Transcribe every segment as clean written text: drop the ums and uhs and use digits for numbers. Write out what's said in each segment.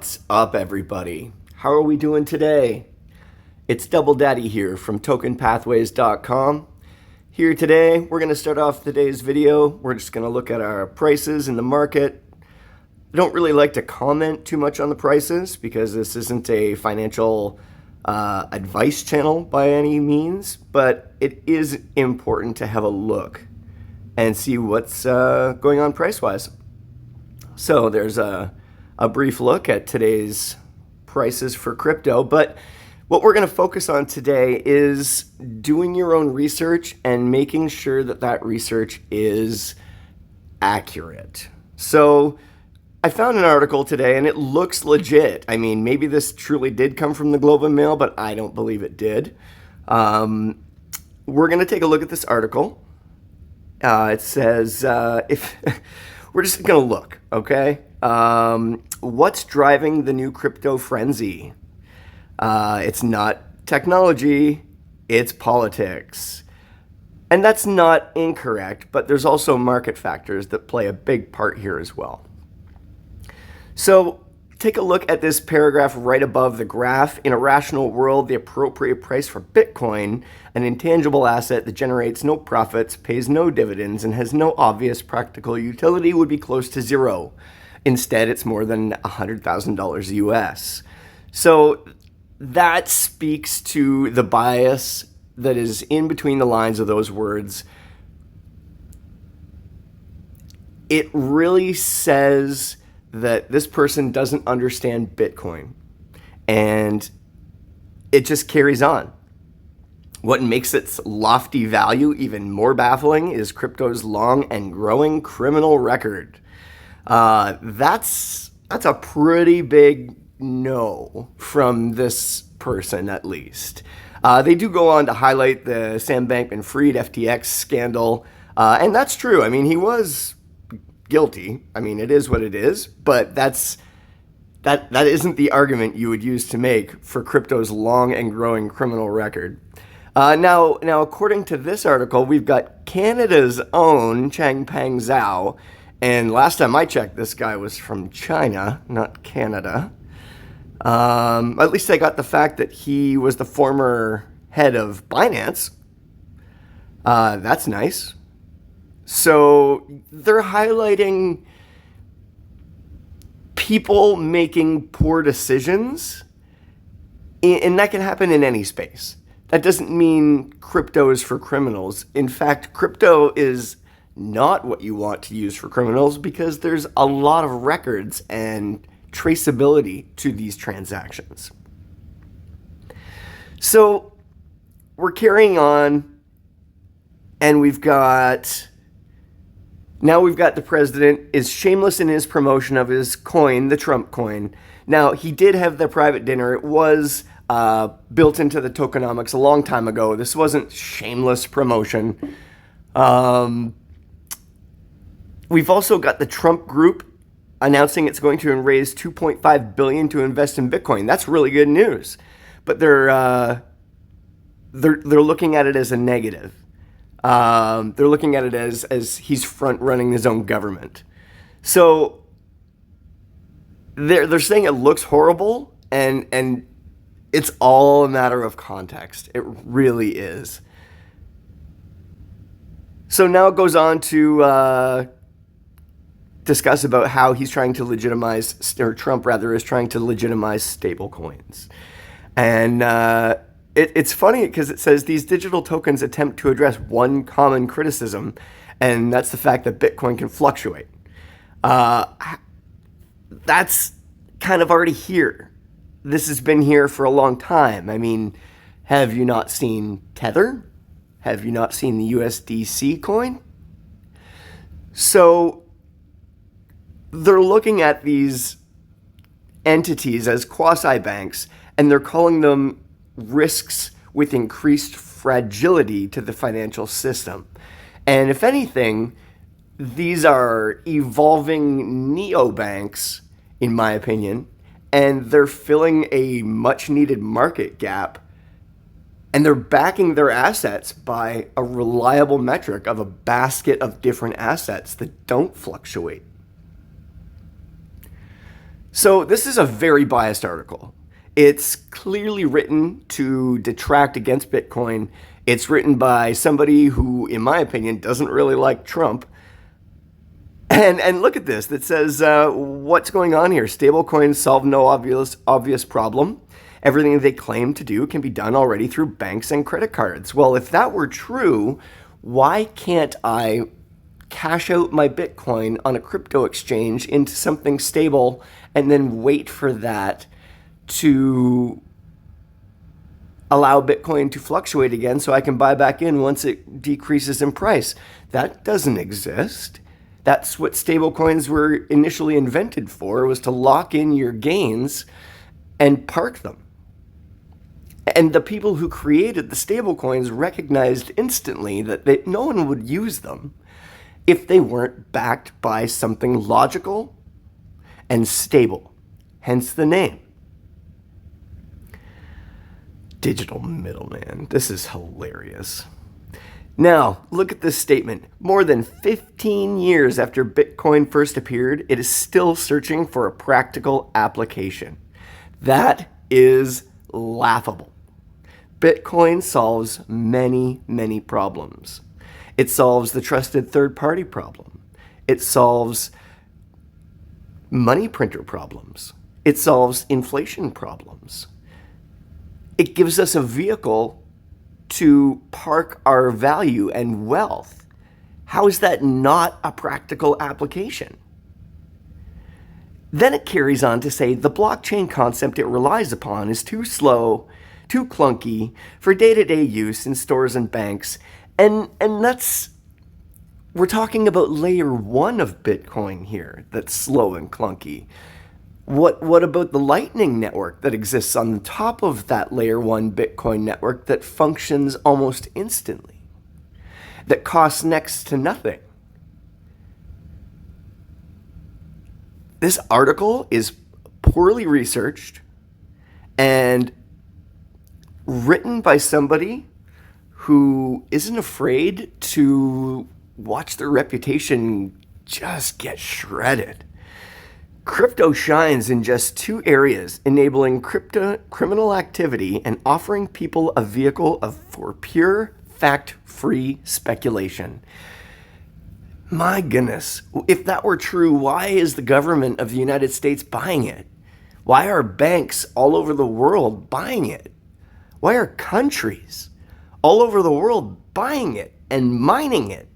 What's up, everybody? How are we doing today? It's Double Daddy here from TokenPathways.com. Here today, we're going to start off today's video. We're just going to look at our prices in the market. I don't really like to comment too much on the prices because this isn't a financial advice channel by any means, but it is important to have a look and see what's going on price-wise. So there's a brief look at today's prices for crypto, but what we're going to focus on today is doing your own research and making sure that that research is accurate. So I found an article today and it looks legit. I mean, maybe this truly did come from the Globe and Mail, but I don't believe it did. We're going to take a look at this article. It says, if we're just going to look, okay? What's driving the new crypto frenzy? It's not technology, it's politics. And that's not incorrect, but there's also market factors that play a big part here as well. So take a look at this paragraph right above the graph. In a rational world, the appropriate price for Bitcoin, an intangible asset that generates no profits, pays no dividends, and has no obvious practical utility, would be close to zero. Instead, it's more than $100,000 US. So that speaks to the bias that is in between the lines of those words. It really says that this person doesn't understand Bitcoin, and it just carries on. What makes its lofty value even more baffling is crypto's long and growing criminal record. That's a pretty big no from this person, at least. They do go on to highlight the Sam Bankman-Fried FTX scandal, and that's true. I mean, he was guilty. I mean, it is what it is, but that isn't the argument you would use to make for crypto's long and growing criminal record. Now, according to this article, we've got Canada's own Changpeng Zhao, and last time I checked, this guy was from China, not Canada. At least I got the fact that he was the former head of Binance. That's nice. So they're highlighting people making poor decisions, and that can happen in any space. That doesn't mean crypto is for criminals. In fact, crypto is not what you want to use for criminals because there's a lot of records and traceability to these transactions. So we're carrying on, and we've got the president is shameless in his promotion of his coin, the Trump coin. Now, he did have the private dinner. It was built into the tokenomics a long time ago. This wasn't shameless promotion. We've also got the Trump Group announcing it's going to raise $2.5 billion to invest in Bitcoin. That's really good news. But they're looking at it as a negative. They're looking at it as he's front running his own government. So they're saying it looks horrible, and it's all a matter of context. It really is. So now it goes on to discuss about how he's trying to legitimize, or Trump rather is trying to legitimize stable coins. And it's funny because it says these digital tokens attempt to address one common criticism, and that's the fact that Bitcoin can fluctuate. That's kind of already here. This has been here for a long time. I mean, have you not seen Tether? Have you not seen the USDC coin? So they're looking at these entities as quasi-banks, and they're calling them risks with increased fragility to the financial system. And if anything, these are evolving neobanks, in my opinion, and they're filling a much-needed market gap, and they're backing their assets by a reliable metric of a basket of different assets that don't fluctuate. So this is a very biased article. It's clearly written to detract against Bitcoin. It's written by somebody who, in my opinion, doesn't really like Trump. And look at this. That says, what's going on here? Stablecoins solve no obvious problem. Everything they claim to do can be done already through banks and credit cards. Well, if that were true, why can't I cash out my Bitcoin on a crypto exchange into something stable and then wait for that to allow Bitcoin to fluctuate again so I can buy back in once it decreases in price? That doesn't exist. That's what stablecoins were initially invented for, was to lock in your gains and park them. And the people who created the stablecoins recognized instantly that no one would use them if they weren't backed by something logical and stable, hence the name. Digital middleman. This is hilarious. Now, look at this statement. More than 15 years after Bitcoin first appeared, it is still searching for a practical application. That is laughable. Bitcoin solves many, many problems. It solves the trusted third-party problem. It solves money printer problems. It solves inflation problems. It gives us a vehicle to park our value and wealth. How is that not a practical application? Then it carries on to say the blockchain concept it relies upon is too slow, too clunky for day-to-day use in stores and banks. And that's, we're talking about layer 1 of Bitcoin here that's slow and clunky. What about the Lightning Network that exists on the top of that layer 1 Bitcoin network that functions almost instantly, that costs next to nothing? This article is poorly researched and written by somebody who isn't afraid to watch their reputation just get shredded. Crypto shines in just 2 areas, enabling criminal activity and offering people a vehicle for pure, fact-free speculation. My goodness, if that were true, why is the government of the United States buying it? Why are banks all over the world buying it? Why are countries all over the world buying it and mining it?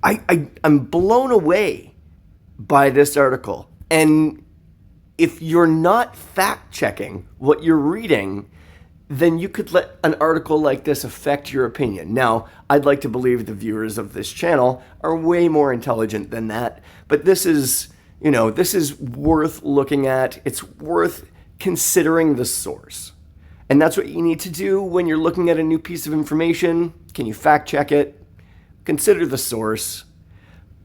I'm blown away by this article. And if you're not fact-checking what you're reading, then you could let an article like this affect your opinion. Now, I'd like to believe the viewers of this channel are way more intelligent than that, but this is, this is worth looking at. It's worth considering the source. And that's what you need to do when you're looking at a new piece of information. Can you fact-check it? Consider the source.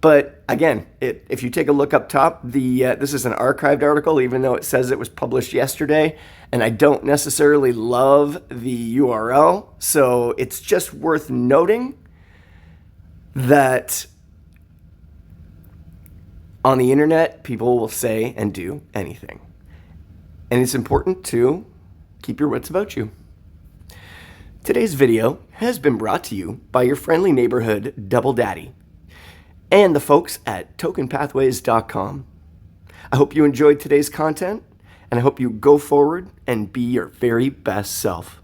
But again, if you take a look up top, this is an archived article, even though it says it was published yesterday, and I don't necessarily love the URL, so it's just worth noting that on the internet, people will say and do anything. And it's important to keep your wits about you. Today's video has been brought to you by your friendly neighborhood Double Daddy and the folks at tokenpathways.com. I hope you enjoyed today's content, and I hope you go forward and be your very best self.